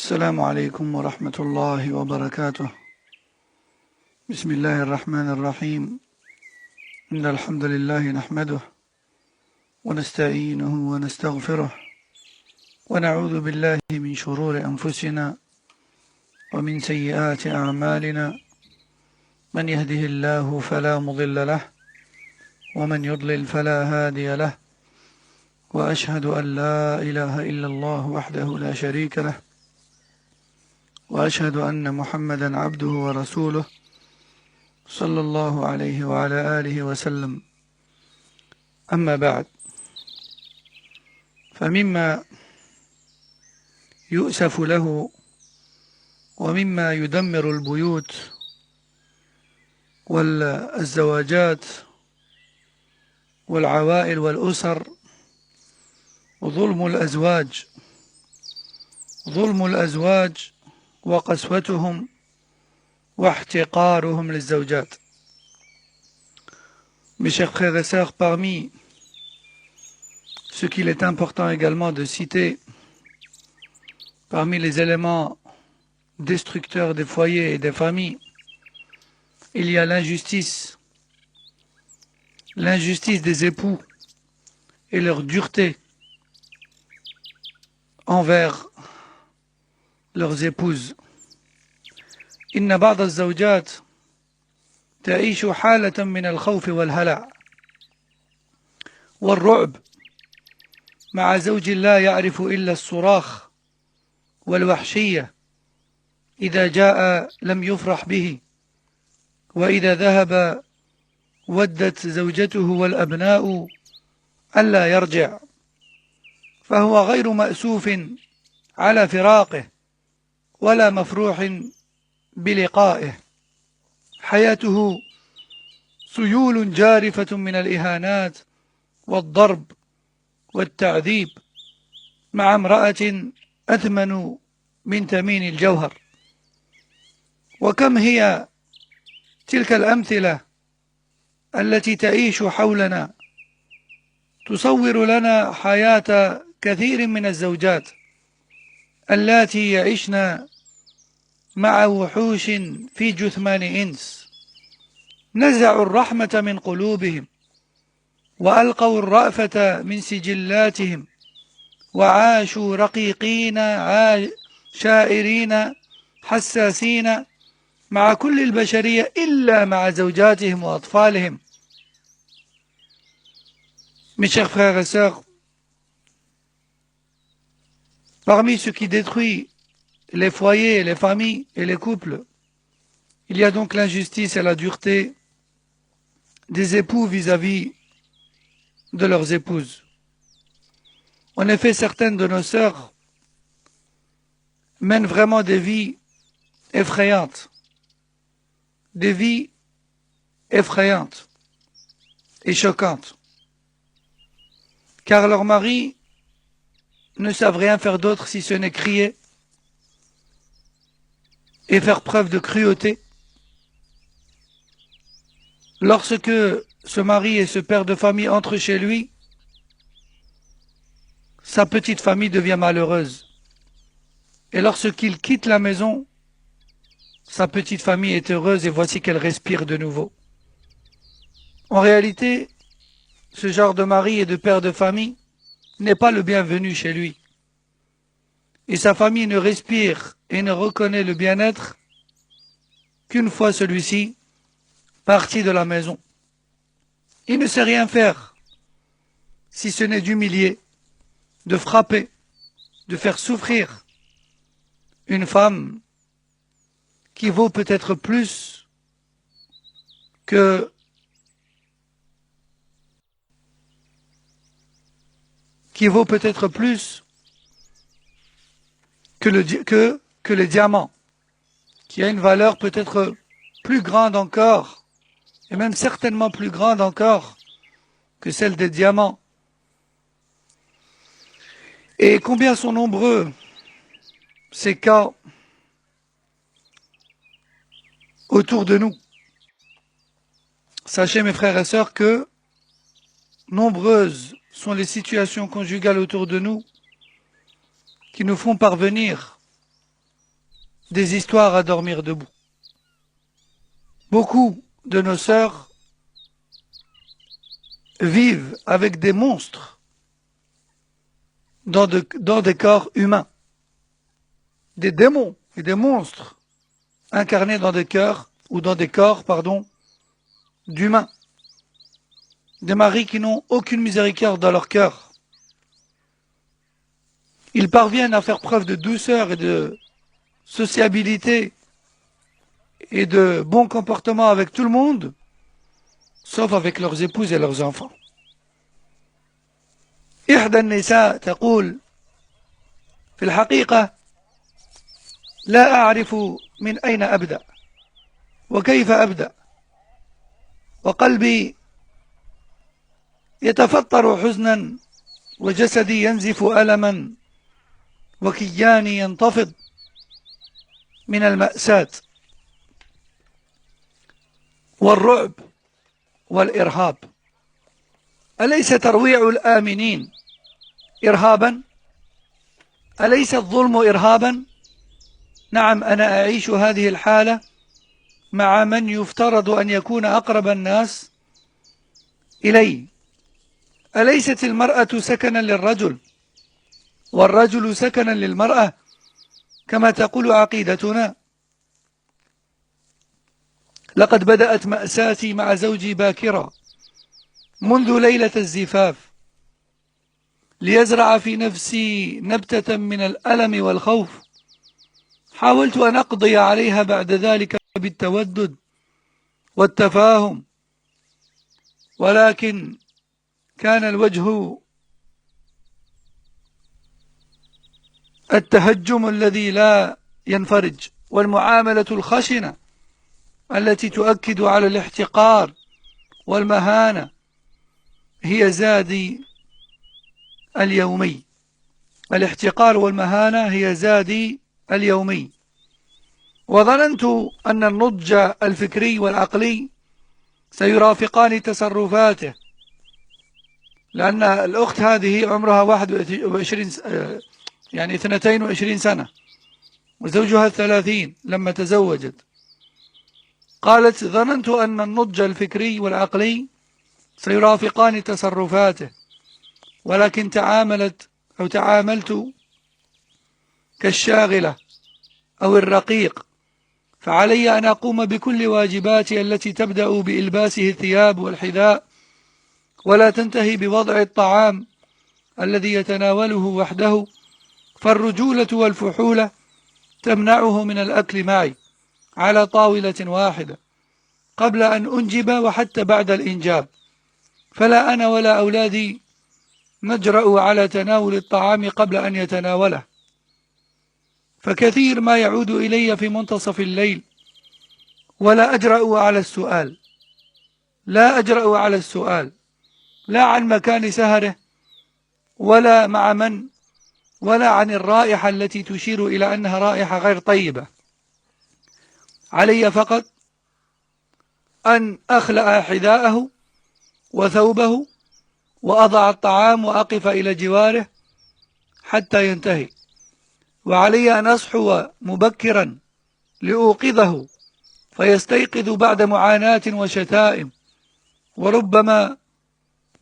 السلام عليكم ورحمة الله وبركاته. بسم الله الرحمن الرحيم. إن الحمد لله نحمده ونستعينه ونستغفره ونعوذ بالله من شرور أنفسنا ومن سيئات أعمالنا. من يهده الله فلا مضل له ومن يضلل فلا هادي له، وأشهد أن لا إله إلا الله وحده لا شريك له، وأشهد أن محمدا عبده ورسوله صلى الله عليه وعلى آله وسلم. أما بعد، فمما يؤسف له ومما يدمر البيوت والزواجات والعوائل والأسر ظلم الأزواج وقسوتهم واحتقارهم للزوجات. Mes chers frères et sœurs, parmi ce qu'il est important également de citer, parmi les éléments destructeurs des foyers et des familles, il y a l'injustice des époux et leur dureté envers leurs épouses. إن بعض الزوجات تعيش حالة من الخوف والهلع والرعب مع زوج لا يعرف إلا الصراخ والوحشية. إذا جاء لم يفرح به، وإذا ذهب ودت زوجته والأبناء ألا يرجع، فهو غير مأسوف على فراقه ولا مفروح بلقائه. حياته سيول جارفة من الإهانات والضرب والتعذيب مع امرأة أثمن من ثمين الجوهر. وكم هي تلك الأمثلة التي تعيش حولنا تصور لنا حياة كثير من الزوجات اللاتي يعيشن مع وحوش في جثمان إنس، نزعوا الرحمة من قلوبهم وألقوا الرأفة من سجلاتهم، وعاشوا رقيقين شائرين حساسين مع كل البشرية إلا مع زوجاتهم وأطفالهم. Mes chers frères et sœurs, parmi ce qui détruit les foyers, les familles et les couples, il y a donc l'injustice et la dureté des époux vis-à-vis de leurs épouses. En effet, certaines de nos sœurs mènent vraiment des vies effrayantes, et choquantes, car leurs maris ne savent rien faire d'autre si ce n'est crier et faire preuve de cruauté. Lorsque ce mari et ce père de famille entrent chez lui, sa petite famille devient malheureuse. Et lorsqu'il quitte la maison, sa petite famille est heureuse et voici qu'elle respire de nouveau. En réalité, ce genre de mari et de père de famille n'est pas le bienvenu chez lui. Et sa famille ne respire et ne reconnaît le bien-être qu'une fois celui-ci parti de la maison. Il ne sait rien faire, si ce n'est d'humilier, de frapper, de faire souffrir une femme qui vaut peut-être plus que les diamants, qui a une valeur peut-être plus grande encore, et même certainement plus grande encore que celle des diamants. Et combien sont nombreux ces cas autour de nous. Sachez, mes frères et sœurs, que nombreuses sont les situations conjugales autour de nous qui nous font parvenir des histoires à dormir debout. Beaucoup de nos sœurs vivent avec des monstres dans des corps humains, des démons et des monstres incarnés dans des cœurs ou dans des corps, d'humains, des maris qui n'ont aucune miséricorde dans leur cœur. Ils parviennent à faire preuve de douceur et de sociabilité et de bon comportement avec tout le monde, sauf avec leurs épouses et leurs enfants. إحدى النساء تقول: في الحقيقة لا أعرف من أين أبدأ وكيف أبدأ، وقلبي يتفطر حزنا وجسدي ينزف ألما وكياني ينتفض من المأساة والرعب والإرهاب. أليس ترويع الآمنين إرهابا؟ أليس الظلم إرهابا؟ نعم، أنا أعيش هذه الحالة مع من يفترض أن يكون أقرب الناس إلي. أليست المرأة سكنا للرجل والرجل سكنا للمرأة كما تقول عقيدتنا؟ لقد بدأت مأساتي مع زوجي باكرا منذ ليلة الزفاف، ليزرع في نفسي نبتة من الألم والخوف. حاولت أن أقضي عليها بعد ذلك بالتودد والتفاهم، ولكن كان الوجه التهجم الذي لا ينفرج، والمعاملة الخشنة التي تؤكد على الاحتقار والمهانة هي زادي اليومي. الاحتقار والمهانة هي زادي اليومي. وظننت أن النضج الفكري والعقلي سيرافقان تصرفاته، لأن الأخت هذه عمرها 22 سنة وزوجها 30 لما تزوجت. قالت: ظننت أن النضج الفكري والعقلي سيرافقان تصرفاته، ولكن تعاملت كالشاغلة أو الرقيق، فعلي أن أقوم بكل واجباتي التي تبدأ بإلباسه الثياب والحذاء ولا تنتهي بوضع الطعام الذي يتناوله وحده، فالرجولة والفحولة تمنعه من الأكل معي على طاولة واحدة قبل أن أنجب وحتى بعد الإنجاب، فلا أنا ولا أولادي نجرأ على تناول الطعام قبل أن يتناوله. فكثير ما يعود إلي في منتصف الليل ولا أجرأ على السؤال، لا عن مكان سهره ولا مع من ولا عن الرائحة التي تشير إلى أنها رائحة غير طيبة. علي فقط أن أخلع حذاءه وثوبه وأضع الطعام وأقف إلى جواره حتى ينتهي، وعلي أن أصحو مبكرا لأوقظه فيستيقظ بعد معاناة وشتائم وربما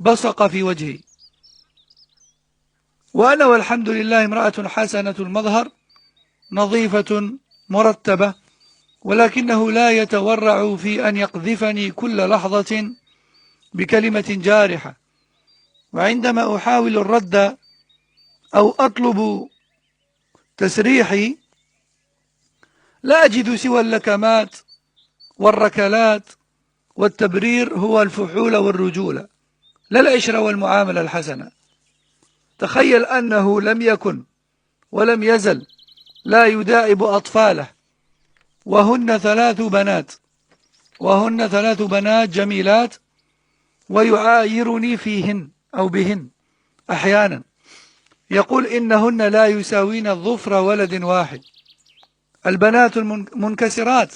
بصق في وجهي. وأنا والحمد لله امرأة حسنة المظهر نظيفة مرتبة، ولكنه لا يتورع في أن يقذفني كل لحظة بكلمة جارحة، وعندما أحاول الرد أو أطلب تسريحي لا أجد سوى اللكمات والركلات، والتبرير هو الفحول والرجولة، لا العشرة والمعاملة الحسنة. تخيل أنه لم يكن ولم يزل لا يداعب أطفاله، وهن 3 بنات جميلات، ويعايرني فيهن أو بهن أحيانا، يقول إنهن لا يساوين ظفر ولد واحد. البنات المنكسرات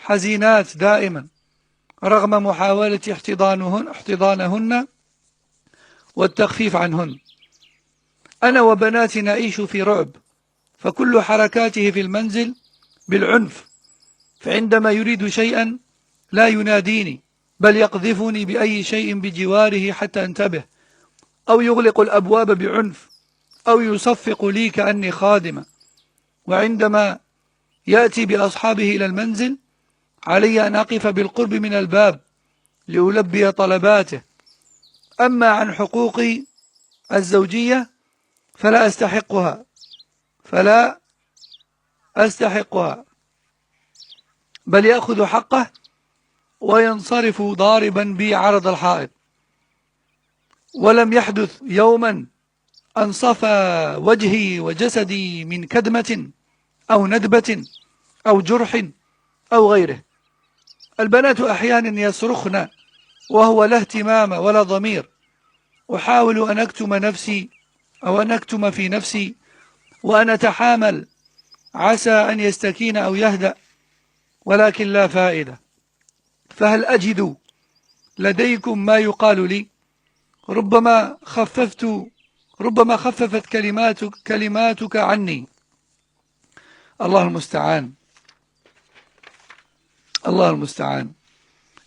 حزينات دائما رغم محاولة احتضانهن والتخفيف عنهن. أنا وبناتي نعيش في رعب، فكل حركاته في المنزل بالعنف، فعندما يريد شيئا لا يناديني بل يقذفني بأي شيء بجواره حتى انتبه، أو يغلق الأبواب بعنف، أو يصفق لي كأني خادمة. وعندما يأتي بأصحابه إلى المنزل علي أن أقف بالقرب من الباب لألبي طلباته. أما عن حقوقي الزوجية فلا أستحقها، بل يأخذ حقه وينصرف ضاربا بي عرض الحائط. ولم يحدث يوما أن صفى وجهي وجسدي من كدمة أو ندبة أو جرح أو غيره. البنات أحيانا يصرخن وهو لا اهتمام ولا ضمير. أحاول أن أكتم نفسي أو أن أكتم في نفسي وأن أتحامل عسى أن يستكين أو يهدأ، ولكن لا فائدة. فهل أجد لديكم ما يقال لي؟ ربما خففت كلماتك عني. الله المستعان. Allah al-Musta'an.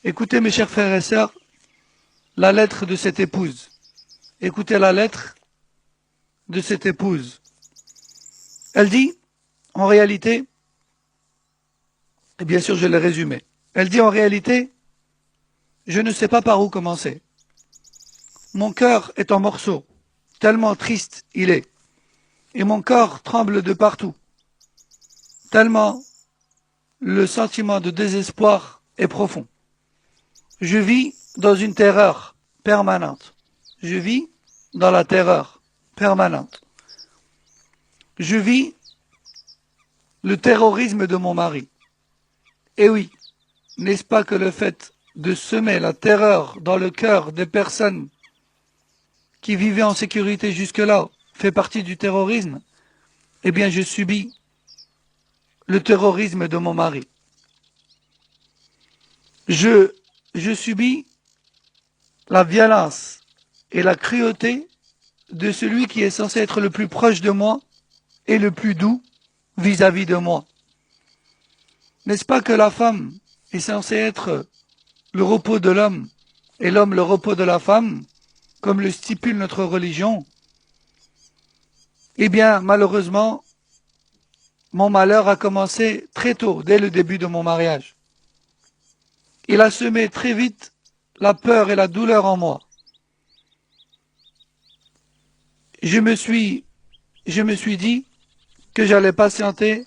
Écoutez mes chers frères et sœurs, la lettre de cette épouse. Écoutez la lettre de cette épouse. Elle dit, en réalité, et bien sûr je l'ai résumé, elle dit en réalité, je ne sais pas par où commencer. Mon cœur est en morceaux, tellement triste il est, et mon corps tremble de partout, tellement le sentiment de désespoir est profond. Je vis dans une terreur permanente. Je vis dans la terreur permanente. Je vis le terrorisme de mon mari. Et oui, n'est-ce pas que le fait de semer la terreur dans le cœur des personnes qui vivaient en sécurité jusque-là fait partie du terrorisme? Eh bien, je subis le terrorisme de mon mari. Je subis la violence et la cruauté de celui qui est censé être le plus proche de moi et le plus doux vis-à-vis de moi. N'est-ce pas que la femme est censée être le repos de l'homme et l'homme le repos de la femme, comme le stipule notre religion? Eh bien, malheureusement, mon malheur a commencé très tôt, dès le début de mon mariage. Il a semé très vite la peur et la douleur en moi. Je me suis dit que j'allais patienter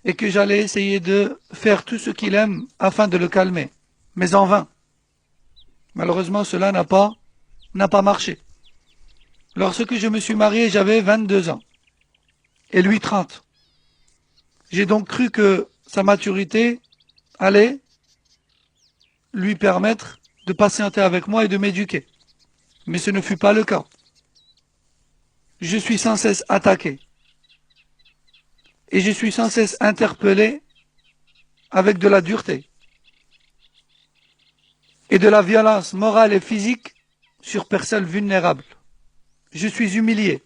et que j'allais essayer de faire tout ce qu'il aime afin de le calmer. Mais en vain. Malheureusement, cela n'a pas marché. Lorsque je me suis marié, j'avais 22 ans. Et lui 30. J'ai donc cru que sa maturité allait lui permettre de patienter avec moi et de m'éduquer. Mais ce ne fut pas le cas. Je suis sans cesse attaqué. Et je suis sans cesse interpellé avec de la dureté et de la violence morale et physique sur personnes vulnérables. Je suis humilié.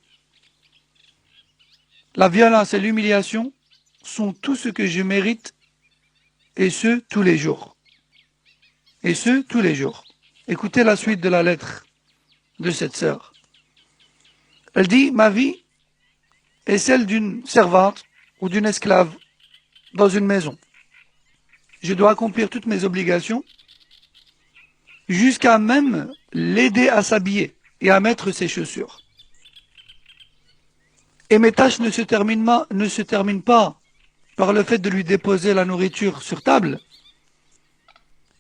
La violence et l'humiliation sont tout ce que je mérite, et ce, tous les jours. Et ce, tous les jours. Écoutez la suite de la lettre de cette sœur. Elle dit, ma vie est celle d'une servante ou d'une esclave dans une maison. Je dois accomplir toutes mes obligations, jusqu'à même l'aider à s'habiller et à mettre ses chaussures. Et mes tâches ne se terminent pas par le fait de lui déposer la nourriture sur table,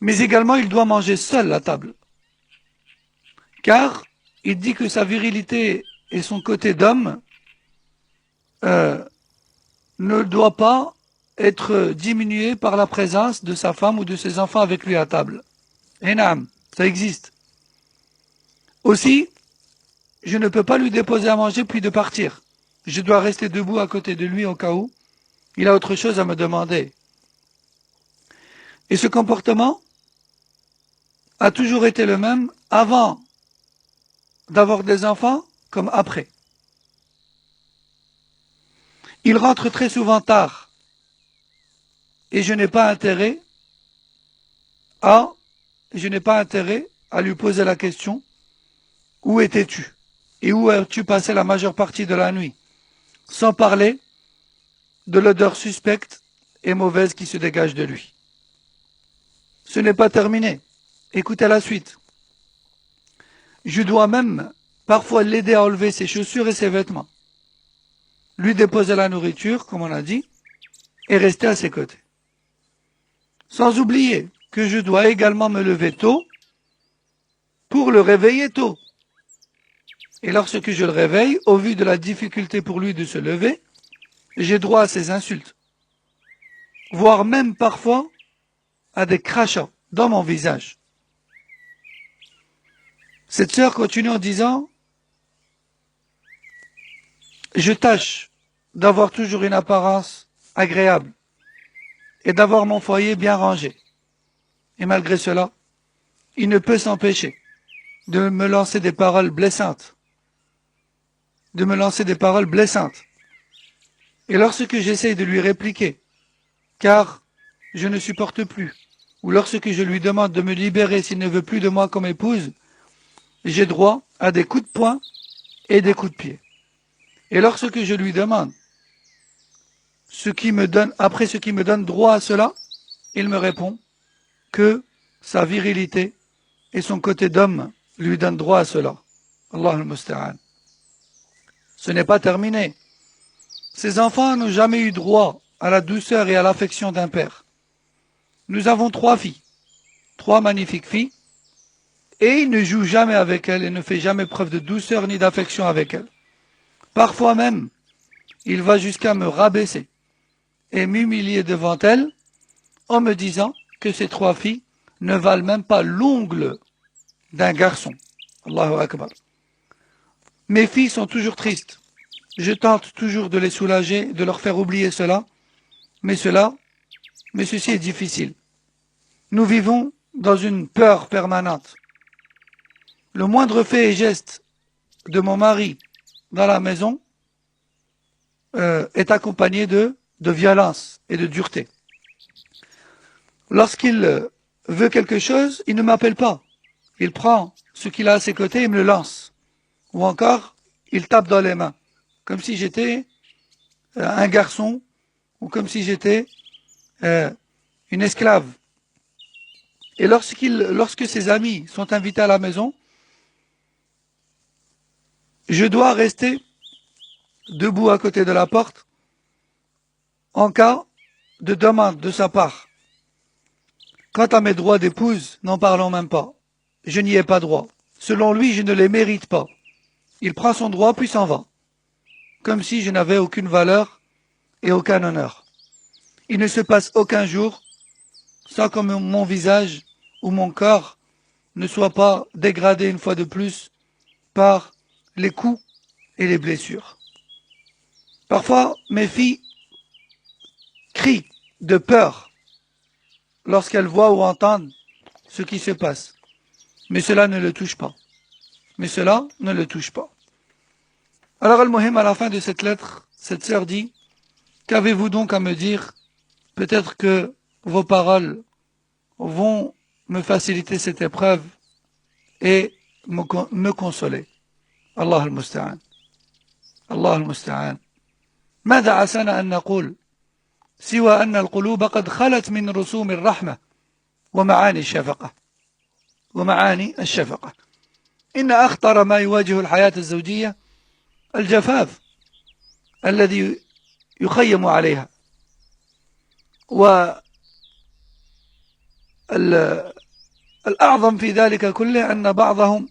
mais également il doit manger seul à table. Car il dit que sa virilité et son côté d'homme ne doit pas être diminué par la présence de sa femme ou de ses enfants avec lui à table. Et naam, ça existe. Aussi, je ne peux pas lui déposer à manger puis de partir. Je dois rester debout à côté de lui au cas où il a autre chose à me demander. Et ce comportement a toujours été le même avant d'avoir des enfants comme après. Il rentre très souvent tard et je n'ai pas intérêt à, lui poser la question, où étais-tu? Et où as-tu passé la majeure partie de la nuit? Sans parler de l'odeur suspecte et mauvaise qui se dégage de lui. Ce n'est pas terminé. Écoutez la suite. Je dois même parfois l'aider à enlever ses chaussures et ses vêtements, lui déposer la nourriture, comme on a dit, et rester à ses côtés. Sans oublier que je dois également me lever tôt pour le réveiller tôt. Et lorsque je le réveille, au vu de la difficulté pour lui de se lever, j'ai droit à ses insultes, voire même parfois à des crachats dans mon visage. Cette sœur continue en disant « Je tâche d'avoir toujours une apparence agréable et d'avoir mon foyer bien rangé. Et malgré cela, il ne peut s'empêcher de me lancer des paroles blessantes. Et lorsque j'essaye de lui répliquer, car je ne supporte plus, ou lorsque je lui demande de me libérer s'il ne veut plus de moi comme épouse, j'ai droit à des coups de poing et des coups de pied. Et lorsque je lui demande après ce qui me donne droit à cela, il me répond que sa virilité et son côté d'homme lui donnent droit à cela. Allah al-Musta'an. Ce n'est pas terminé. Ces enfants n'ont jamais eu droit à la douceur et à l'affection d'un père. Nous avons 3 filles, 3 magnifiques filles, et il ne joue jamais avec elles et ne fait jamais preuve de douceur ni d'affection avec elles. Parfois même, il va jusqu'à me rabaisser et m'humilier devant elles en me disant que ces 3 filles ne valent même pas l'ongle d'un garçon. Allahu Akbar. Mes filles sont toujours tristes. Je tente toujours de les soulager, de leur faire oublier cela, mais ceci est difficile. Nous vivons dans une peur permanente. Le moindre fait et geste de mon mari dans la maison est accompagné de violence et de dureté. Lorsqu'il veut quelque chose, il ne m'appelle pas. Il prend ce qu'il a à ses côtés et me le lance. Ou encore, il tape dans les mains, comme si j'étais un garçon ou comme si j'étais une esclave. Et lorsque ses amis sont invités à la maison, je dois rester debout à côté de la porte en cas de demande de sa part. Quant à mes droits d'épouse, n'en parlons même pas. Je n'y ai pas droit. Selon lui, je ne les mérite pas. Il prend son droit puis s'en va, comme si je n'avais aucune valeur et aucun honneur. Il ne se passe aucun jour sans que mon visage ou mon corps ne soit pas dégradé une fois de plus par les coups et les blessures. Parfois, mes filles crient de peur lorsqu'elles voient ou entendent ce qui se passe. Mais cela ne le touche pas. Alors, Al-Muhim, à la fin de cette lettre, cette sœur dit, qu'avez-vous donc à me dire? Peut-être que vos paroles vont me faciliter cette épreuve et me consoler. Allah al-Musta'an. Allah al-Musta'an. ماذا عسانا أن نقول سوى أن القلوب قد خلت من رسوم الرحمة ومعاني الشفقة إن أخطر ما يواجه الحياة الزوجية الجفاف الذي يخيم عليها والأعظم في ذلك كله أن بعضهم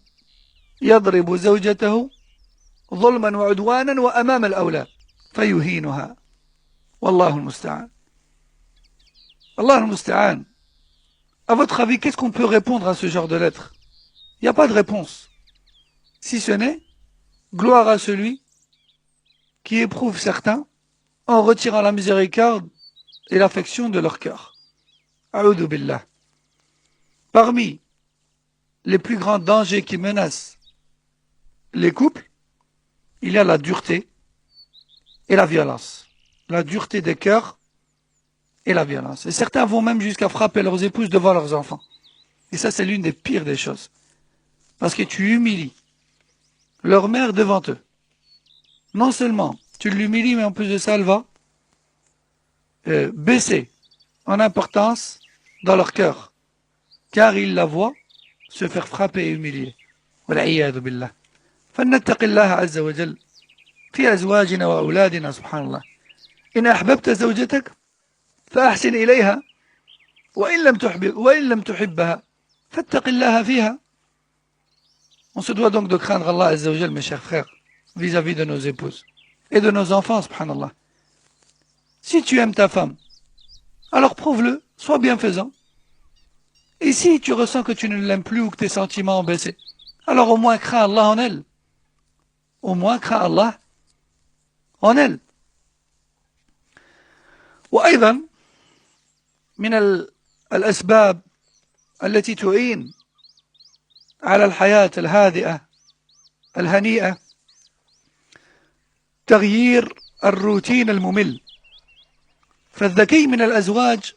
يضرب زوجته ظلما وعدوانا وأمام الأولاد فيهينها والله المستعان. Allah al-Musta'an. À votre avis, qu'est-ce qu'on peut répondre à ce genre de lettre? Il n'y a pas de réponse. Si ce n'est, gloire à celui qui éprouve certains en retirant la miséricorde et l'affection de leur cœur. A'udhu billah. Parmi les plus grands dangers qui menacent les couples, il y a la dureté et la violence. La dureté des cœurs et la violence. Et certains vont même jusqu'à frapper leurs épouses devant leurs enfants. Et ça, c'est l'une des pires des choses. Parce que tu humilies leur mère devant eux. Non seulement tu l'humilies, mais en plus de ça, elle va baisser en importance dans leur cœur. Car ils la voient se faire frapper et humilier. والعياذ بالله. فلنتق الله عز وجل في أزواجنا وأولادنا سبحان الله. إن أحببت زوجتك فأحسن إليها وإن لم تحبها فاتق الله فيها. On se doit donc de craindre Allah Azza wa Jal, mes chers frères, vis-à-vis de nos épouses et de nos enfants, subhanallah. Si tu aimes ta femme, alors prouve-le, sois bienfaisant. Et si tu ressens que tu ne l'aimes plus ou que tes sentiments ont baissé, alors au moins crains Allah en elle. Au moins crains Allah en elle. وأيضا من الأسباب التي تعين على الحياة الهادئة الهنيئة تغيير الروتين الممل. فالذكي من الأزواج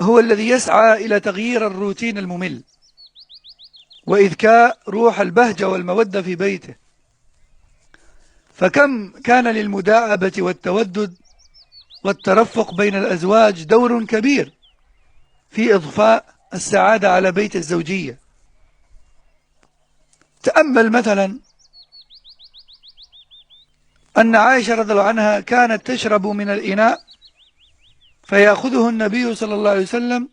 هو الذي يسعى إلى تغيير الروتين الممل وإذكاء روح البهجة والمودة في بيته. فكم كان للمداعبة والتودد والترفق بين الأزواج دور كبير في إضفاء السعادة على بيت الزوجية. تأمل مثلا أن عائشة رضي الله عنها كانت تشرب من الإناء فيأخذه النبي صلى الله عليه وسلم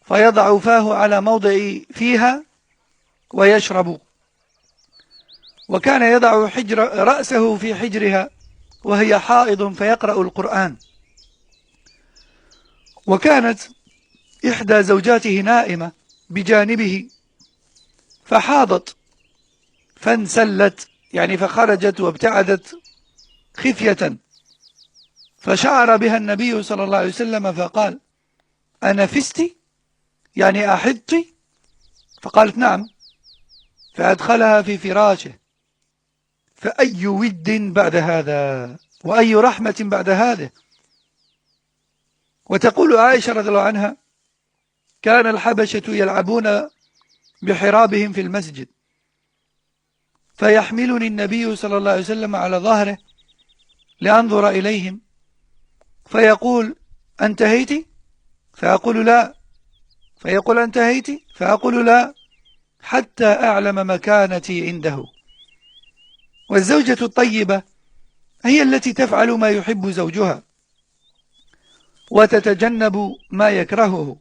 فيضع فاه على موضع فيها ويشرب، وكان يضع رأسه في حجرها وهي حائض فيقرأ القرآن. وكانت إحدى زوجاته نائمة بجانبه فحاضت فانسلت، يعني فخرجت وابتعدت خفية، فشعر بها النبي صلى الله عليه وسلم فقال: أنفست؟ يعني أحضت؟ فقالت: نعم. فأدخلها في فراشه. فأي ود بعد هذا وأي رحمة بعد هذا. وتقول عائشة رضي الله عنها: كان الحبشة يلعبون بحرابهم في المسجد فيحملني النبي صلى الله عليه وسلم على ظهره لأنظر إليهم فيقول: انتهيت؟ فأقول: لا. فيقول: انتهيت؟ فأقول: لا، حتى أعلم مكانتي عنده. والزوجة الطيبة هي التي تفعل ما يحب زوجها وتتجنب ما يكرهه،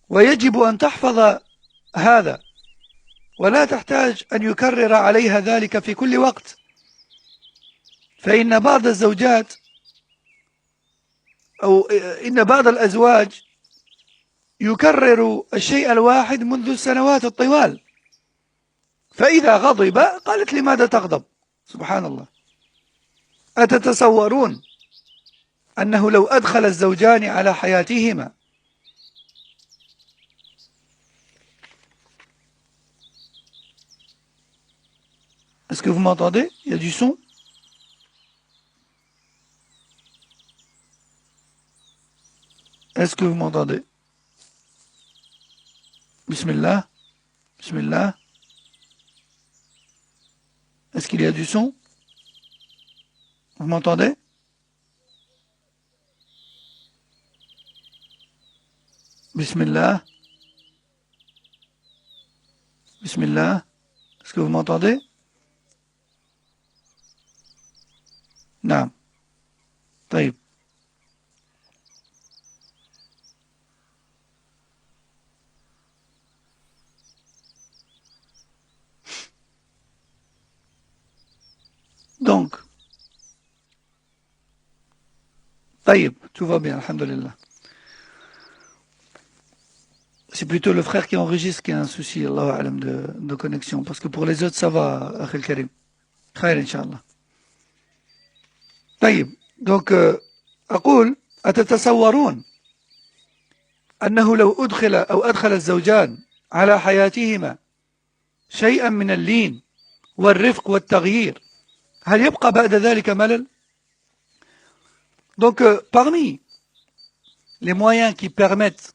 ويجب أن تحفظ هذا ولا تحتاج أن يكرر عليها ذلك في كل وقت. فإن بعض الزوجات أو إن بعض الأزواج يكرر الشيء الواحد منذ السنوات الطوال، فإذا غضب قالت: لماذا تغضب؟ سبحان الله. أتتصورون أنه لو أدخل الزوجان على حياتهما Est-ce que vous m'entendez? Il y a du son? Est-ce que vous m'entendez? Bismillah. Bismillah. Est-ce qu'il y a du son? Vous m'entendez? Bismillah. Bismillah. Est-ce que vous m'entendez? نعم. طيب. Donc, طيب, tout va bien, alhamdulillah. C'est plutôt le frère qui enregistre qui a un souci, Allahu a'lam, de connexion. Parce que pour les autres, ça va, Akhil Karim. Khair, Inch'Allah. طيب, donc, أقول: أتتصورون أنه لو أدخل الزوجان على حياتهما شيئا من اللين والرفق والتغيير هل يبقى بعد ذلك ملل؟ Donc, parmi les moyens qui permettent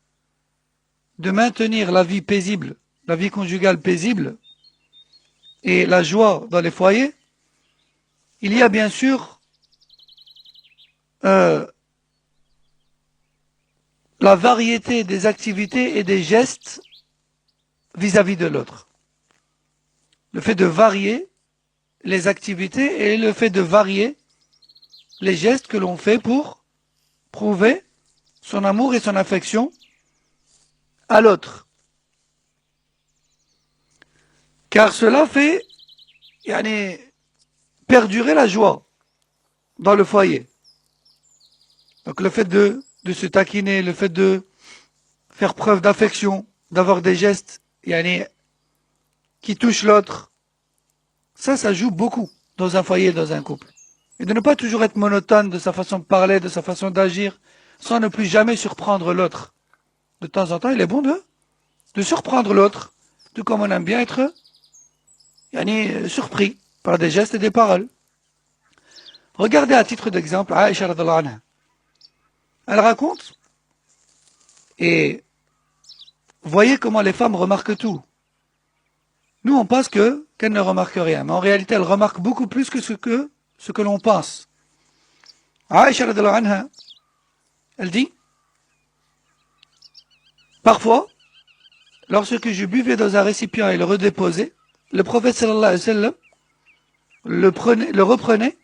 de maintenir la vie paisible, la vie conjugale paisible et la joie dans les foyers, il y a bien sûr la variété des activités et des gestes vis-à-vis de l'autre. Le fait de varier les activités et le fait de varier les gestes que l'on fait pour prouver son amour et son affection à l'autre. Car cela fait perdurer la joie dans le foyer. Donc le fait de se taquiner, le fait de faire preuve d'affection, d'avoir des gestes qui touchent l'autre, ça joue beaucoup dans un foyer, dans un couple. Et de ne pas toujours être monotone de sa façon de parler, de sa façon d'agir, sans ne plus jamais surprendre l'autre. De temps en temps, il est bon de surprendre l'autre, tout comme on aime bien être surpris par des gestes et des paroles. Regardez à titre d'exemple Aïcha radhiyallahu anha. Elle raconte, et voyez comment les femmes remarquent tout. Nous, on pense qu'elles ne remarquent rien, mais en réalité, elles remarquent beaucoup plus que ce que l'on pense. Aïcha radhiyallahu anha, elle dit, parfois, lorsque je buvais dans un récipient et le redéposais, le prophète sallallahu alayhi wa sallam le reprenait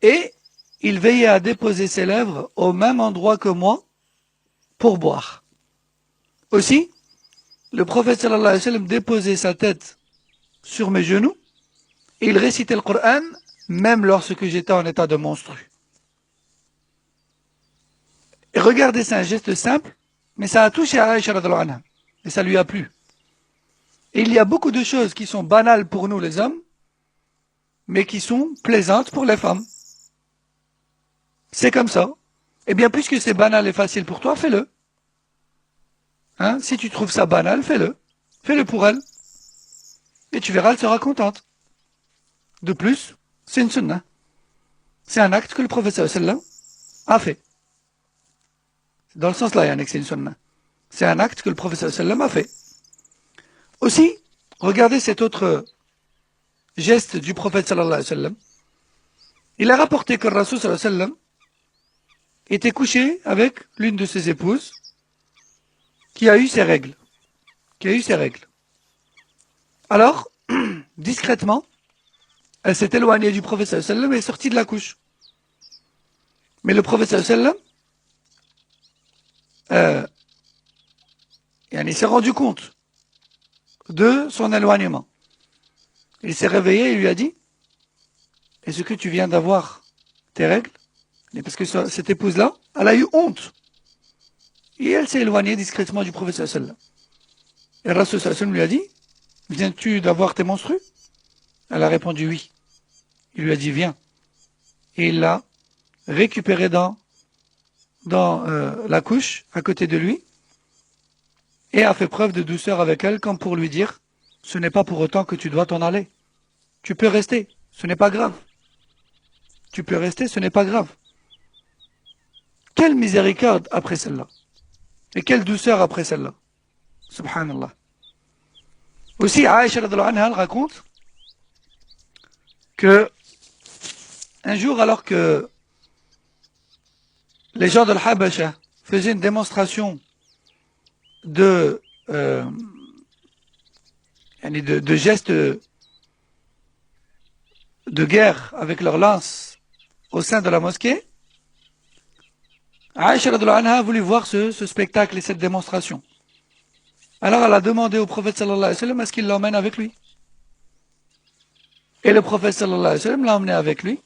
et il veillait à déposer ses lèvres au même endroit que moi pour boire. Aussi, le prophète sallallahu alayhi wa sallam déposait sa tête sur mes genoux et il récitait le Coran même lorsque j'étais en état de menstru. Et regardez, c'est un geste simple, mais ça a touché à Aïcha radhiyallahu anha et ça lui a plu. Et il y a beaucoup de choses qui sont banales pour nous les hommes, mais qui sont plaisantes pour les femmes. C'est comme ça. Eh bien, puisque c'est banal et facile pour toi, fais-le. Hein? Si tu trouves ça banal, fais-le. Fais-le pour elle. Et tu verras, elle sera contente. De plus, c'est une sunnah. C'est un acte que le prophète sallallahu alayhi wa sallam a fait. Dans le sens là, Yannick, c'est une sunnah. C'est un acte que le prophète sallallahu alayhi wa sallam a fait. Aussi, regardez cet autre geste du prophète sallallahu alayhi wa sallam. Il a rapporté que le Rasul sallallahu alayhi wa sallam était couché avec l'une de ses épouses qui a eu ses règles. Alors, discrètement, elle s'est éloignée du prophète sallallahu alayhi wa sallam et est sortie de la couche. Mais le prophète sallallahu alayhi wa sallam il s'est rendu compte de son éloignement. Il s'est réveillé et lui a dit, est-ce que tu viens d'avoir tes règles? Et parce que cette épouse-là, elle a eu honte. Et elle s'est éloignée discrètement du prophète sallallahu alayhi wa sallam. Et le Rasul sallallahu alayhi wa sallam lui a dit, viens-tu d'avoir tes menstrues? Elle a répondu oui. Il lui a dit viens. Et il l'a récupérée dans la couche à côté de lui et a fait preuve de douceur avec elle comme pour lui dire, ce n'est pas pour autant que tu dois t'en aller. Tu peux rester, ce n'est pas grave. Tu peux rester, ce n'est pas grave. Quelle miséricorde après celle-là. Et quelle douceur après celle-là. Subhanallah. Aussi, Aïcha radhiyallahu anha raconte que un jour, alors que les gens de l'Habasha faisaient une démonstration de gestes de guerre avec leurs lances au sein de la mosquée, Aïcha radhiyallahu anha a voulu voir ce spectacle et cette démonstration. Alors elle a demandé au prophète sallallahu alayhi wa sallam à ce qu'il l'emmène avec lui. Et le prophète sallallahu alayhi wa sallam l'a emmené avec lui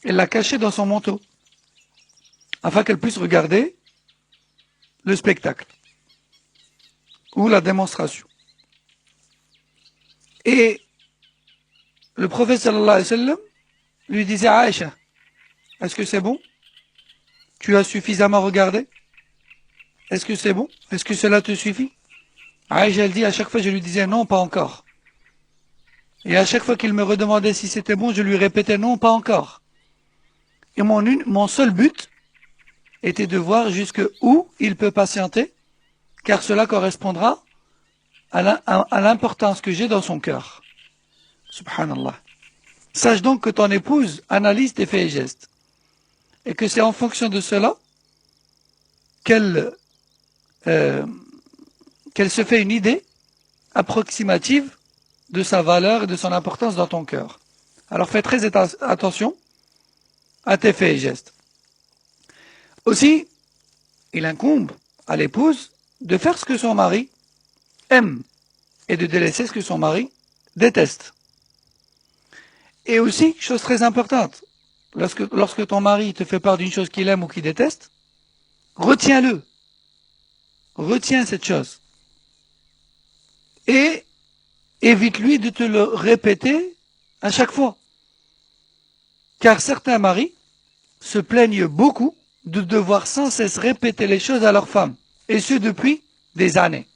et l'a caché dans son manteau afin qu'elle puisse regarder le spectacle ou la démonstration. Et le prophète sallallahu alayhi wa sallam lui disait à Aïcha, est-ce que c'est bon? Tu as suffisamment regardé? Est-ce que c'est bon? Est-ce que cela te suffit? Aïcha, elle dit, à chaque fois je lui disais non, pas encore. Et à chaque fois qu'il me redemandait si c'était bon, je lui répétais non, pas encore. Et mon seul but, était de voir jusque où il peut patienter, car cela correspondra à l'importance que j'ai dans son cœur. Subhanallah. Sache donc que ton épouse analyse tes faits et gestes, et que c'est en fonction de cela qu'elle se fait une idée approximative de sa valeur et de son importance dans ton cœur. Alors fais très attention à tes faits et gestes. Aussi, il incombe à l'épouse de faire ce que son mari aime et de délaisser ce que son mari déteste. Et aussi, chose très importante, lorsque ton mari te fait part d'une chose qu'il aime ou qu'il déteste, retiens-le. Retiens cette chose. Et évite-lui de te le répéter à chaque fois. Car certains maris se plaignent beaucoup de devoir sans cesse répéter les choses à leur femme, et ce depuis des années.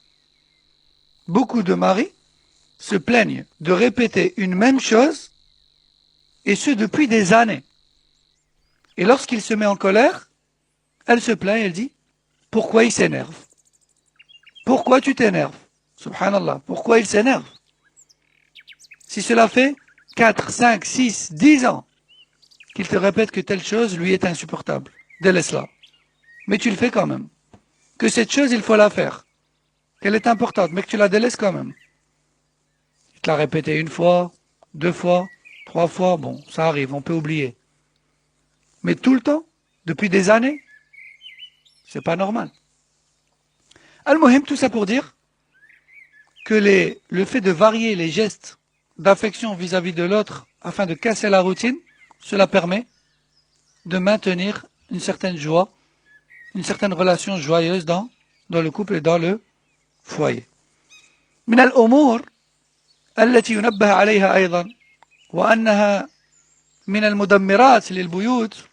Beaucoup de maris se plaignent de répéter une même chose, et ce depuis des années. Et lorsqu'il se met en colère, elle se plaint et elle dit « Pourquoi il s'énerve? Pourquoi tu t'énerves? Subhanallah, pourquoi il s'énerve? Si cela fait 4, 5, 6, 10 ans qu'il te répète que telle chose lui est insupportable, délaisse-la. Mais tu le fais quand même. Que cette chose, il faut la faire. Qu'elle est importante, mais que tu la délaisses quand même. Il te l'a répété une fois, 2 fois, 3 fois, bon, ça arrive, on peut oublier. Mais tout le temps, depuis des années, c'est pas normal. Al-Muhim, tout ça pour dire que le fait de varier les gestes d'affection vis-à-vis de l'autre afin de casser la routine, cela permet de maintenir une certaine joie, une certaine relation joyeuse dans le couple et dans le foyer. من الأمور التي ينبه عليها أيضا وأنها من المدمرات للبيوت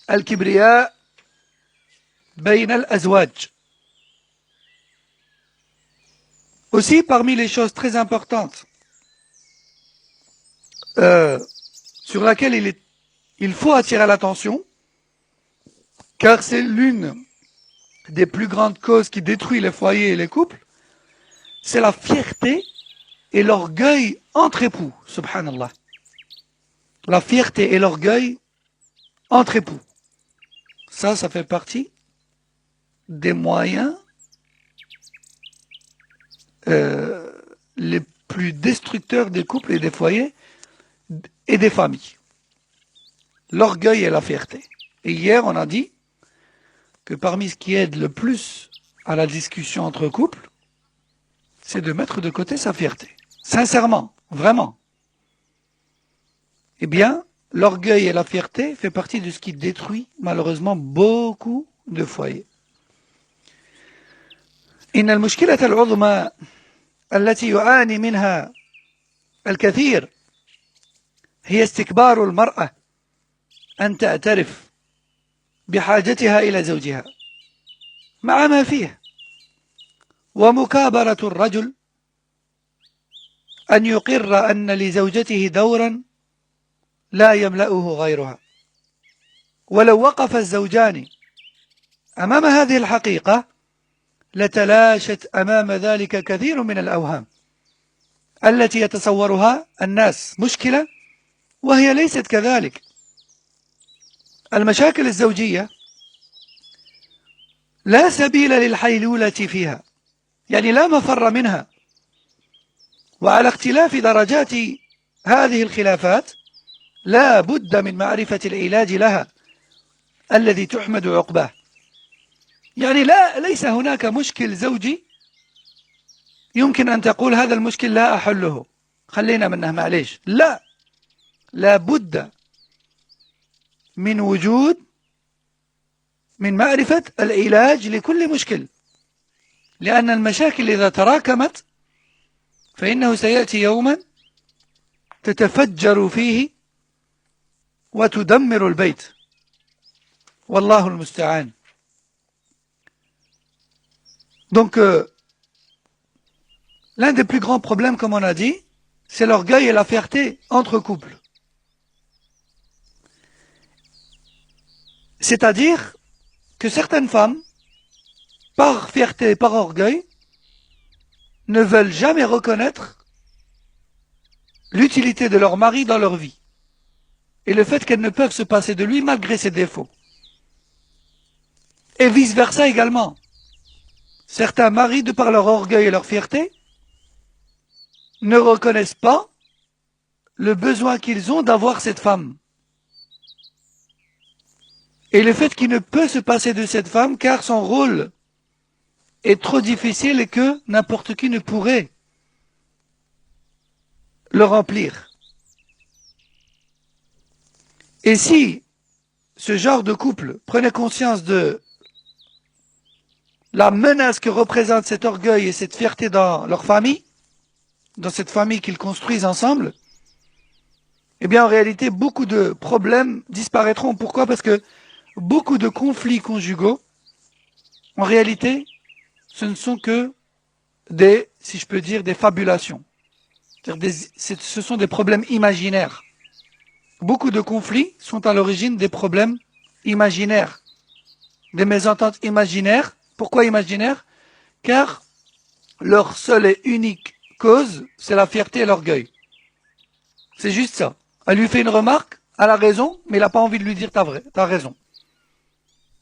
الكبرياء بين الأزواج. Aussi, parmi les choses très importantes sur laquelle il faut attirer l'attention, car c'est l'une des plus grandes causes qui détruit les foyers et les couples, c'est la fierté et l'orgueil entre époux, subhanallah. La fierté et l'orgueil entre époux. Ça fait partie des moyens les plus destructeurs des couples et des foyers et des familles. L'orgueil et la fierté. Et hier, on a dit que parmi ce qui aide le plus à la discussion entre couples, c'est de mettre de côté sa fierté. Sincèrement, vraiment. Eh bien, l'orgueil et la fierté fait partie de ce qui détruit malheureusement beaucoup de foyers. إن المشكلة العظمى التي يعاني منها الكثير هي استكبار المرأة أن تعترف بحاجتها إلى زوجها مع ما فيه، ومكابرة الرجل أن يقر أن لزوجته دورا لا يملأه غيرها. ولو وقف الزوجان أمام هذه الحقيقة لتلاشت أمام ذلك كثير من الأوهام التي يتصورها الناس مشكلة وهي ليست كذلك. المشاكل الزوجية لا سبيل للحيلولة فيها، يعني لا مفر منها، وعلى اختلاف درجات هذه الخلافات لا بد من معرفة العلاج لها الذي تحمد عقباه. يعني ليس هناك مشكل زوجي يمكن أن تقول هذا المشكل لا أحله، خلينا منه معليش. لا بد من وجود من معرفة العلاج لكل مشكل، لأن المشاكل إذا تراكمت فإنه سيأتي يوما تتفجر فيه وتدمر البيت، والله المستعان. Donc, l'un des plus grands problèmes, comme on a dit, c'est l'orgueil et la fierté entre couples. C'est-à-dire que certaines femmes, par fierté, par orgueil, ne veulent jamais reconnaître l'utilité de leur mari dans leur vie et le fait qu'elles ne peuvent se passer de lui malgré ses défauts. Et vice-versa également. Certains maris, de par leur orgueil et leur fierté, ne reconnaissent pas le besoin qu'ils ont d'avoir cette femme. Et le fait qu'il ne peut se passer de cette femme car son rôle est trop difficile et que n'importe qui ne pourrait le remplir. Et si ce genre de couple prenait conscience de la menace que représente cet orgueil et cette fierté dans leur famille, dans cette famille qu'ils construisent ensemble, eh bien en réalité beaucoup de problèmes disparaîtront. Pourquoi? Parce que beaucoup de conflits conjugaux, en réalité, ce ne sont que des, si je peux dire, des fabulations. Ce sont des problèmes imaginaires. Beaucoup de conflits sont à l'origine des problèmes imaginaires, des mésententes imaginaires. Pourquoi imaginaires? Car leur seule et unique cause, c'est la fierté et l'orgueil. C'est juste ça. Elle lui fait une remarque, elle a raison, mais il n'a pas envie de lui dire t'as raison.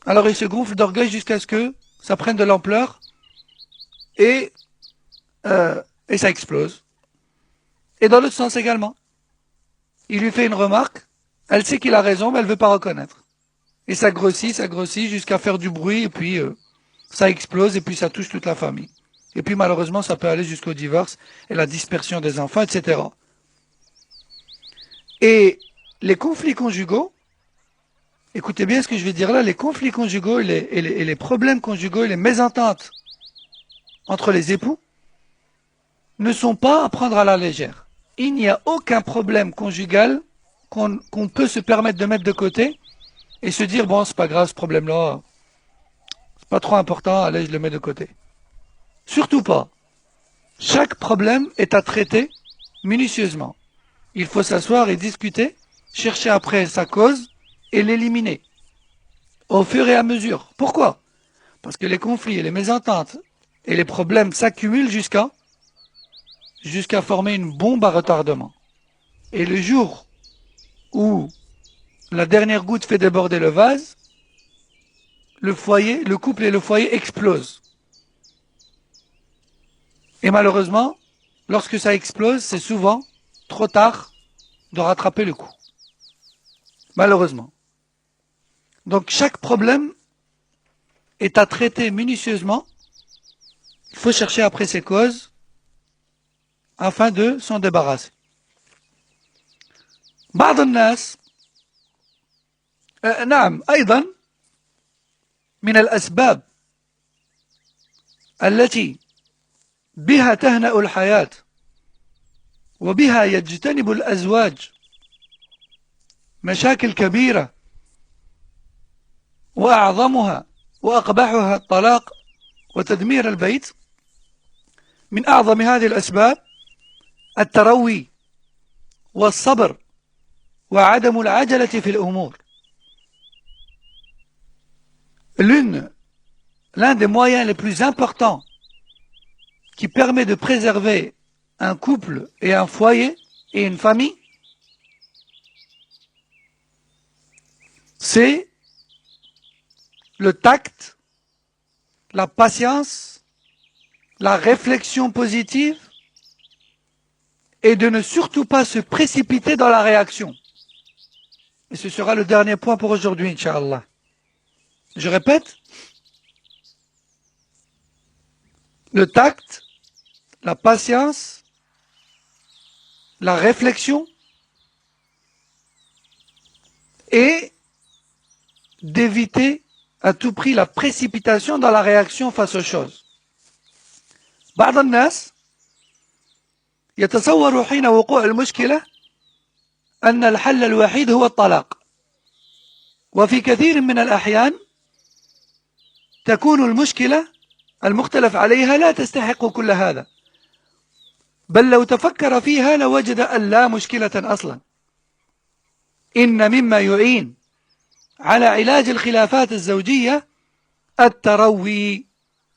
Alors il se gonfle d'orgueil jusqu'à ce que ça prenne de l'ampleur et ça explose. Et dans l'autre sens également. Il lui fait une remarque, elle sait qu'il a raison, mais elle ne veut pas reconnaître. Et ça grossit jusqu'à faire du bruit, et puis ça explose, et puis ça touche toute la famille. Et puis malheureusement, ça peut aller jusqu'au divorce et la dispersion des enfants, etc. Et les conflits conjugaux, écoutez bien ce que je vais dire là, les conflits conjugaux et les problèmes conjugaux et les mésententes entre les époux ne sont pas à prendre à la légère. Il n'y a aucun problème conjugal qu'on peut se permettre de mettre de côté et se dire, bon, c'est pas grave ce problème-là, c'est pas trop important, allez, je le mets de côté. Surtout pas. Chaque problème est à traiter minutieusement. Il faut s'asseoir et discuter, chercher après sa cause et l'éliminer au fur et à mesure. Pourquoi? Parce que les conflits et les mésententes et les problèmes s'accumulent jusqu'à former une bombe à retardement. Et le jour où la dernière goutte fait déborder le vase, le couple et le foyer explosent. Et malheureusement, lorsque ça explose, c'est souvent trop tard de rattraper le coup. Malheureusement. Donc chaque problème est à traiter minutieusement. Il faut chercher après ses causes afin de s'en débarrasser. بعض الناس نعم أيضا من الأسباب التي بها تهنأ الحياة وبها يجتنب الأزواج مشاكل كبيرة وأعظمها وأقبحها الطلاق وتدمير البيت. من أعظم هذه الأسباب التروي والصبر وعدم العجلة في الأمور. L'un des moyens les plus importants qui permet de préserver un couple et un foyer et une famille, c'est le tact, la patience, la réflexion positive et de ne surtout pas se précipiter dans la réaction. Et ce sera le dernier point pour aujourd'hui, Inch'Allah. Je répète, le tact, la patience, la réflexion et d'éviter à tout prix la précipitation dans la réaction face aux choses. بعض الناس يتصور حين وقوع المشكلة أن الحل الوحيد هو الطلاق. وفي كثير من الأحيان تكون المشكلة المختلف عليها لا تستحق كل هذا. بل لو تفكر فيها لوجد أن لا مشكلة أصلا. إن مما يعين على علاج الخلافات الزوجية التروي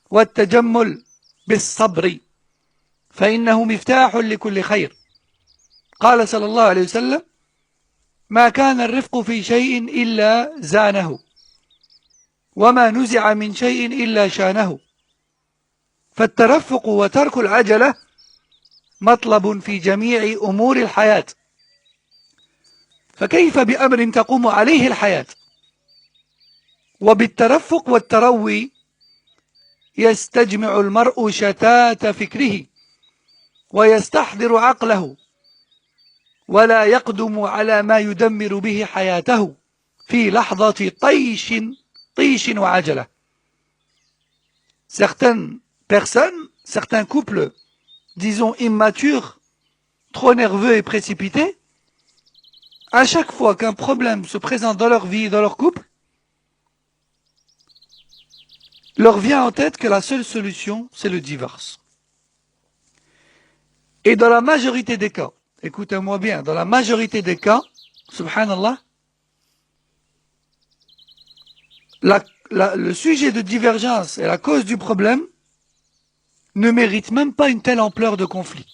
والتجمل بالصبر فإنه مفتاح لكل خير. قال صلى الله عليه وسلم: ما كان الرفق في شيء إلا زانه وما نزع من شيء إلا شانه. فالترفق وترك العجلة مطلب في جميع أمور الحياة، فكيف بأمر تقوم عليه الحياة؟ وبالترفق والتروي يستجمع المرء شتات فكره ويستحضر عقله ولا يقدم على ما يدمر به حياته في لحظة طيش وعجلة. Certaines personnes, certains couples, disons immatures, trop nerveux et précipités, à chaque fois qu'un problème se présente dans leur vie et dans leur couple, leur vient en tête que la seule solution, c'est le divorce. Et dans la majorité des cas, écoutez-moi bien, dans la majorité des cas, subhanallah, le sujet de divergence et la cause du problème ne mérite même pas une telle ampleur de conflit.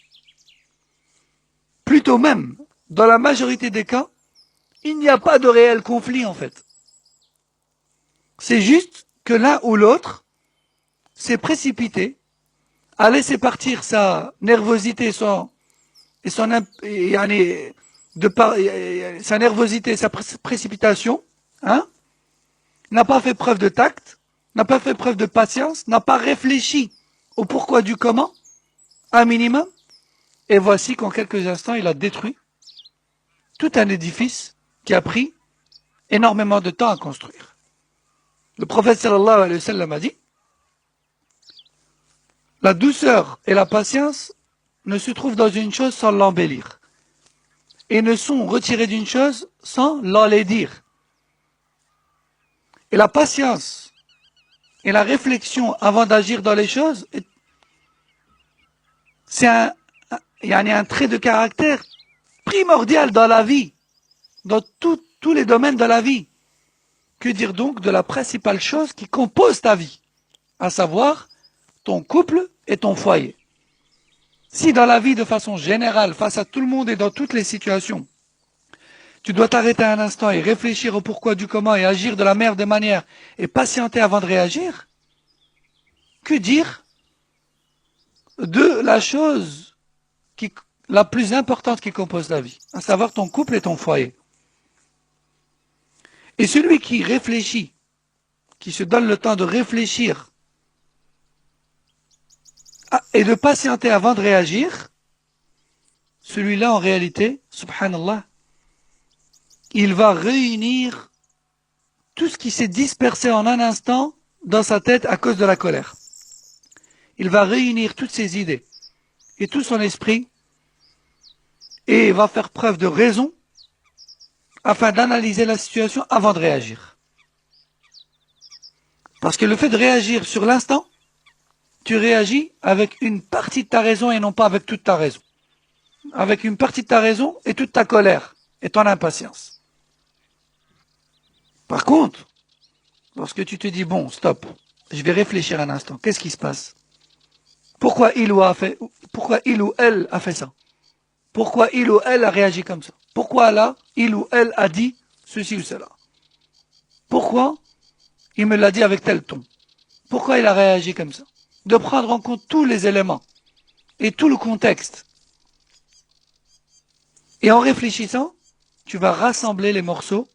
Plutôt même, dans la majorité des cas, il n'y a pas de réel conflit en fait. C'est juste que l'un ou l'autre s'est précipité, a laissé partir sa nervosité, sa nervosité, sa précipitation, hein, n'a pas fait preuve de tact, n'a pas fait preuve de patience, n'a pas réfléchi au pourquoi du comment, un minimum, et voici qu'en quelques instants, il a détruit tout un édifice qui a pris énormément de temps à construire. Le prophète sallallahu alayhi wa sallam a dit: la douceur et la patience ne se trouvent dans une chose sans l'embellir, et ne sont retirées d'une chose sans l'enlaidir. Et la patience et la réflexion avant d'agir dans les choses, c'est un trait de caractère primordial dans la vie, dans tous les domaines de la vie. Que dire donc de la principale chose qui compose ta vie, à savoir ton couple et ton foyer. Si dans la vie de façon générale, face à tout le monde et dans toutes les situations, tu dois t'arrêter un instant et réfléchir au pourquoi du comment et agir de la meilleure des manières et patienter avant de réagir, que dire de la chose la plus importante qui compose la vie, à savoir ton couple et ton foyer. Et celui qui réfléchit, qui se donne le temps de réfléchir et de patienter avant de réagir, celui-là en réalité, subhanallah, il va réunir tout ce qui s'est dispersé en un instant dans sa tête à cause de la colère. Il va réunir toutes ses idées et tout son esprit et va faire preuve de raison afin d'analyser la situation avant de réagir. Parce que le fait de réagir sur l'instant, tu réagis avec une partie de ta raison et non pas avec toute ta raison. Avec une partie de ta raison et toute ta colère et ton impatience. Par contre, lorsque tu te dis, bon, stop, je vais réfléchir un instant, qu'est-ce qui se passe? Pourquoi il ou elle a fait ça? Pourquoi il ou elle a réagi comme ça? Pourquoi là, il ou elle a dit ceci ou cela? Pourquoi il me l'a dit avec tel ton? Pourquoi il a réagi comme ça? De prendre en compte tous les éléments et tout le contexte. Et en réfléchissant, tu vas rassembler les morceaux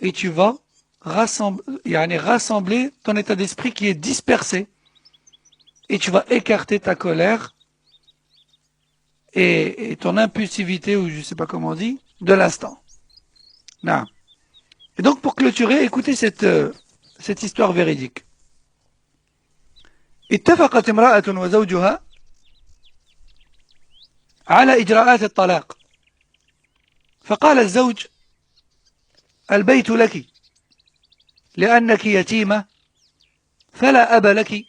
et tu vas rassembler ton état d'esprit qui est dispersé et tu vas écarter ta colère et ton impulsivité, ou je ne sais pas comment on dit, de l'instant. Non. Et donc pour clôturer, écoutez cette histoire véridique. اتفقت امرأة وزوجها على إجراءات الطلاق فقال الزوج: البيت لك لأنك يتيمة فلا أب لك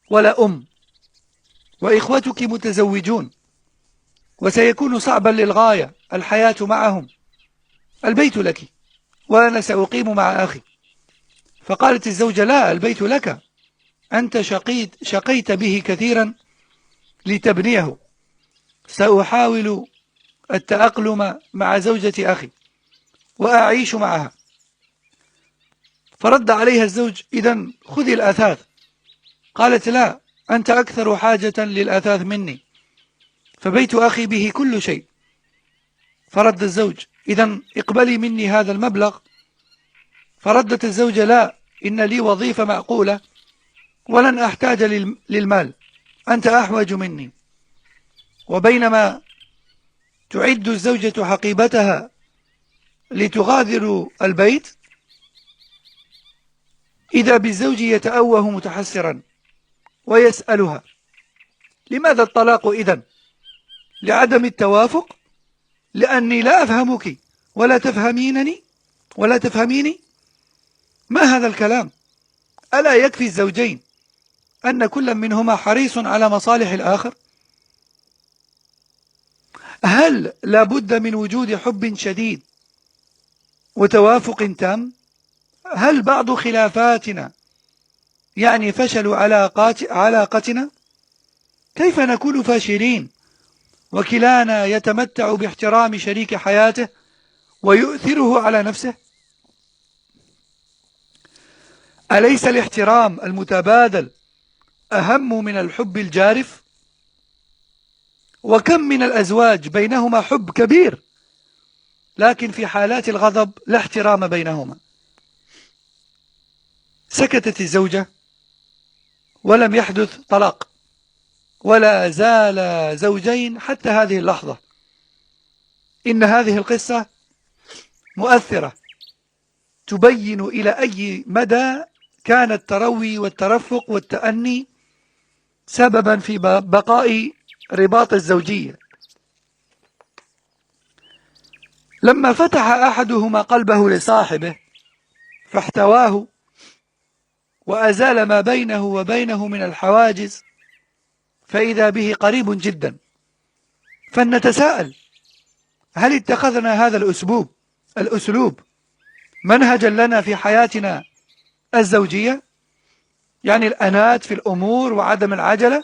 ولا أم وإخوتك متزوجون وسيكون صعبا للغاية الحياة معهم. البيت لك وأنا سأقيم مع أخي. فقالت الزوجة: لا، البيت لك، أنت شقيت به كثيرا لتبنيه، سأحاول التأقلم مع زوجة أخي وأعيش معها. فرد عليها الزوج: إذن خذي الأثاث. قالت: لا، أنت أكثر حاجة للأثاث مني، فبيت أخي به كل شيء. فرد الزوج: إذن اقبلي مني هذا المبلغ. فردت الزوجة: لا، إن لي وظيفة معقولة ولن أحتاج للمال، أنت أحوج مني. وبينما تعد الزوجة حقيبتها لتغادر البيت، إذا بالزوج يتأوه متحسرا ويسألها: لماذا الطلاق إذن؟ لعدم التوافق؟ لأني لا أفهمك ولا تفهمينني ولا تفهميني؟ ما هذا الكلام؟ ألا يكفي الزوجين أن كل منهما حريص على مصالح الآخر؟ هل لابد من وجود حب شديد وتوافق تام؟ هل بعض خلافاتنا يعني فشل علاقتنا؟ كيف نكون فاشلين وكلانا يتمتع باحترام شريك حياته ويؤثره على نفسه؟ أليس الاحترام المتبادل أهم من الحب الجارف؟ وكم من الأزواج بينهما حب كبير، لكن في حالات الغضب لا احترام بينهما. سكتت الزوجة ولم يحدث طلاق، ولا زال زوجين حتى هذه اللحظة. إن هذه القصة مؤثرة، تبين إلى أي مدى كان التروي والترفق والتأني سببا في بقاء رباط الزوجية. لما فتح أحدهما قلبه لصاحبه فاحتواه وأزال ما بينه وبينه من الحواجز، فإذا به قريب جدا. فلنتساءل: هل اتخذنا هذا الأسلوب منهجا لنا في حياتنا الزوجية؟ يعني الأنات في الأمور وعدم العجلة.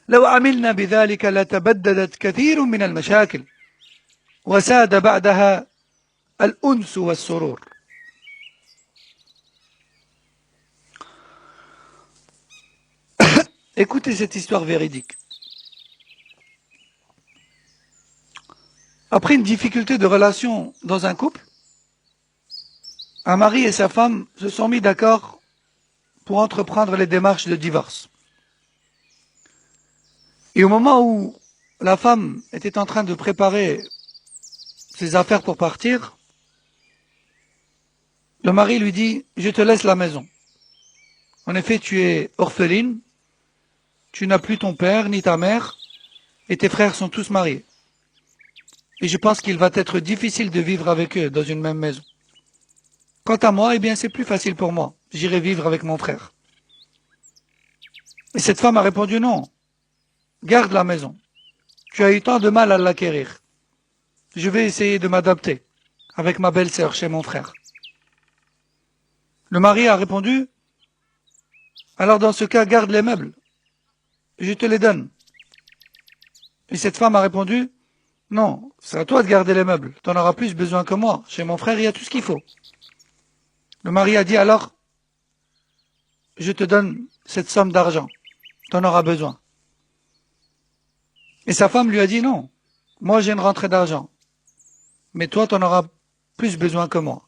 لو عملنا بذلك لتبددت كثير من المشاكل وساد بعدها الأنس والسرور. Écoutez cette histoire véridique. Après une difficulté de relation dans un couple, un mari et sa femme se sont mis d'accord pour entreprendre les démarches de divorce. Et au moment où la femme était en train de préparer ses affaires pour partir, le mari lui dit: je te laisse la maison. En effet, tu es orpheline, tu n'as plus ton père ni ta mère, et tes frères sont tous mariés. Et je pense qu'il va être difficile de vivre avec eux dans une même maison. Quant à moi, eh bien c'est plus facile pour moi, j'irai vivre avec mon frère. Et cette femme a répondu: non, garde la maison, tu as eu tant de mal à l'acquérir. Je vais essayer de m'adapter avec ma belle-sœur chez mon frère. Le mari a répondu: alors dans ce cas, garde les meubles, je te les donne. Et cette femme a répondu: non, c'est à toi de garder les meubles, tu en auras plus besoin que moi, chez mon frère il y a tout ce qu'il faut. Le mari a dit: alors, je te donne cette somme d'argent, tu en auras besoin. Et sa femme lui a dit: non, moi j'ai une rentrée d'argent, mais toi tu en auras plus besoin que moi,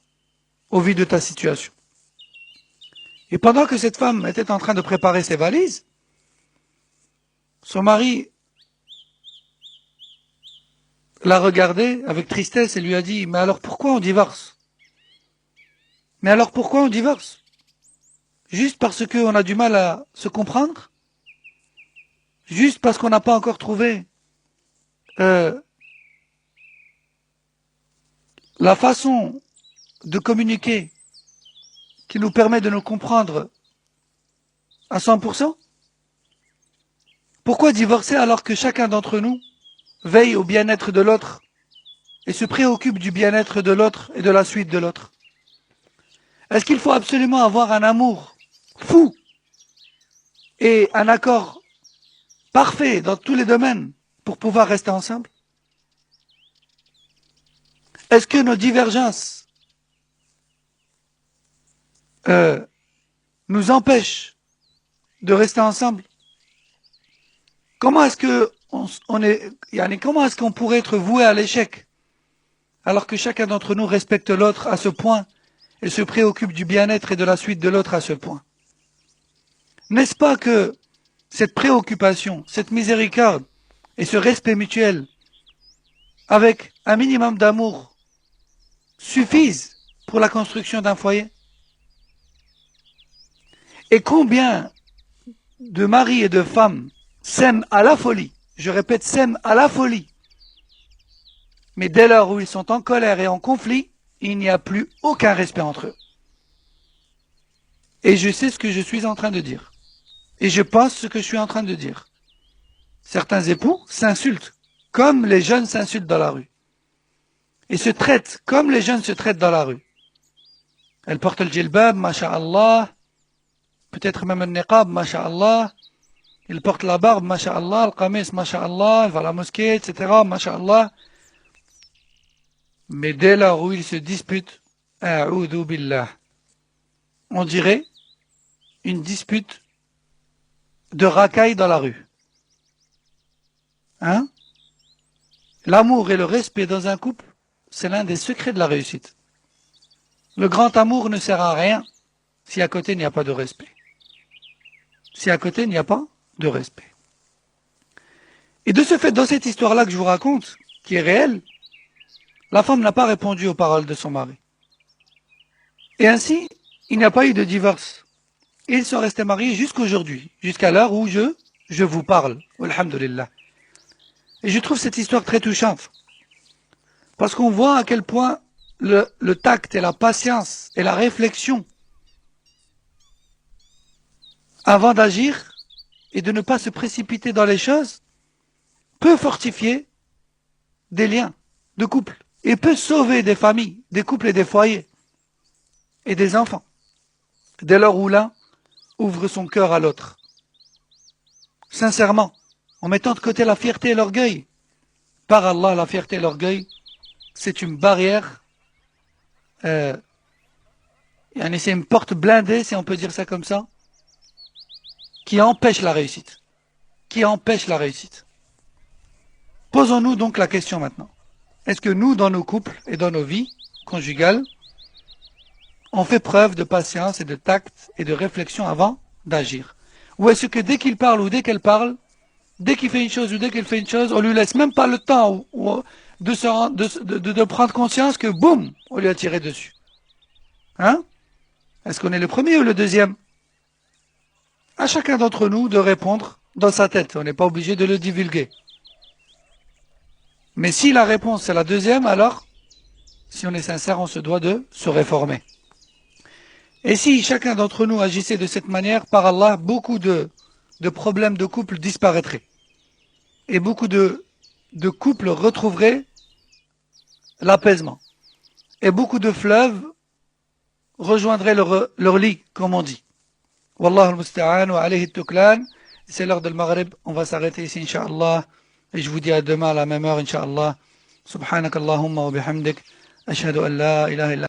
au vu de ta situation. Et pendant que cette femme était en train de préparer ses valises, son mari l'a regardée avec tristesse et lui a dit: mais alors pourquoi on divorce? Mais alors pourquoi on divorce? Juste parce qu'on a du mal à se comprendre? Juste parce qu'on n'a pas encore trouvé la façon de communiquer qui nous permet de nous comprendre à 100%? Pourquoi divorcer alors que chacun d'entre nous veille au bien-être de l'autre et se préoccupe du bien-être de l'autre et de la suite de l'autre? Est-ce qu'il faut absolument avoir un amour fou et un accord parfait dans tous les domaines pour pouvoir rester ensemble? Est-ce que nos divergences nous empêchent de rester ensemble? Comment est-ce que comment est-ce qu'on pourrait être voué à l'échec alors que chacun d'entre nous respecte l'autre à ce point et se préoccupe du bien-être et de la suite de l'autre à ce point? N'est-ce pas que cette préoccupation, cette miséricorde et ce respect mutuel avec un minimum d'amour suffisent pour la construction d'un foyer? Et combien de maris et de femmes s'aiment à la folie, je répète, s'aiment à la folie, mais dès lors où ils sont en colère et en conflit, il n'y a plus aucun respect entre eux. Et je sais ce que je suis en train de dire. Et je pense ce que je suis en train de dire. Certains époux s'insultent, comme les jeunes s'insultent dans la rue. Et se traitent, comme les jeunes se traitent dans la rue. Elle porte le djilbab, masha'Allah, peut-être même le niqab, masha'Allah. Il porte la barbe, masha'Allah, le qamis, masha'Allah, il va à la mosquée, etc., masha'Allah. Mais dès lors où ils se disputent, a'oudhu billah, on dirait une dispute de racailles dans la rue. Hein? L'amour et le respect dans un couple, c'est l'un des secrets de la réussite. Le grand amour ne sert à rien si à côté il n'y a pas de respect. Si à côté il n'y a pas de respect. Et de ce fait, dans cette histoire-là que je vous raconte, qui est réelle, la femme n'a pas répondu aux paroles de son mari. Et ainsi, il n'y a pas eu de divorce. Ils sont restés mariés jusqu'aujourd'hui, jusqu'à l'heure où je vous parle. Alhamdulillah. Et je trouve cette histoire très touchante. Parce qu'on voit à quel point le tact et la patience et la réflexion avant d'agir et de ne pas se précipiter dans les choses peut fortifier des liens de couple et peut sauver des familles, des couples et des foyers et des enfants. Dès lors où l'un ouvre son cœur à l'autre. Sincèrement, en mettant de côté la fierté et l'orgueil. Par Allah, la fierté et l'orgueil, c'est une barrière, c'est une porte blindée, si on peut dire ça comme ça, qui empêche la réussite. Qui empêche la réussite. Posons-nous donc la question maintenant. Est-ce que nous, dans nos couples et dans nos vies conjugales, on fait preuve de patience et de tact et de réflexion avant d'agir? Ou est-ce que dès qu'il parle ou dès qu'elle parle, dès qu'il fait une chose ou dès qu'elle fait une chose, on lui laisse même pas le temps de prendre conscience que boum, on lui a tiré dessus. Hein? Est-ce qu'on est le premier ou le deuxième? À chacun d'entre nous de répondre dans sa tête. On n'est pas obligé de le divulguer. Mais si la réponse est la deuxième, alors, si on est sincère, on se doit de se réformer. Et si chacun d'entre nous agissait de cette manière, par Allah, beaucoup de problèmes de couple disparaîtraient. Et beaucoup de couples retrouveraient l'apaisement. Et beaucoup de fleuves rejoindraient leur lit, comme on dit. Wallahu al-musta'an wa alayhi at-tuklan. C'est l'heure de Maghrib. On va s'arrêter ici, Inch'Allah. Et je vous dis à demain à la même heure, Inch'Allah. Subhanakallahumma wa bihamdik. Ashhadu an la ilaha illa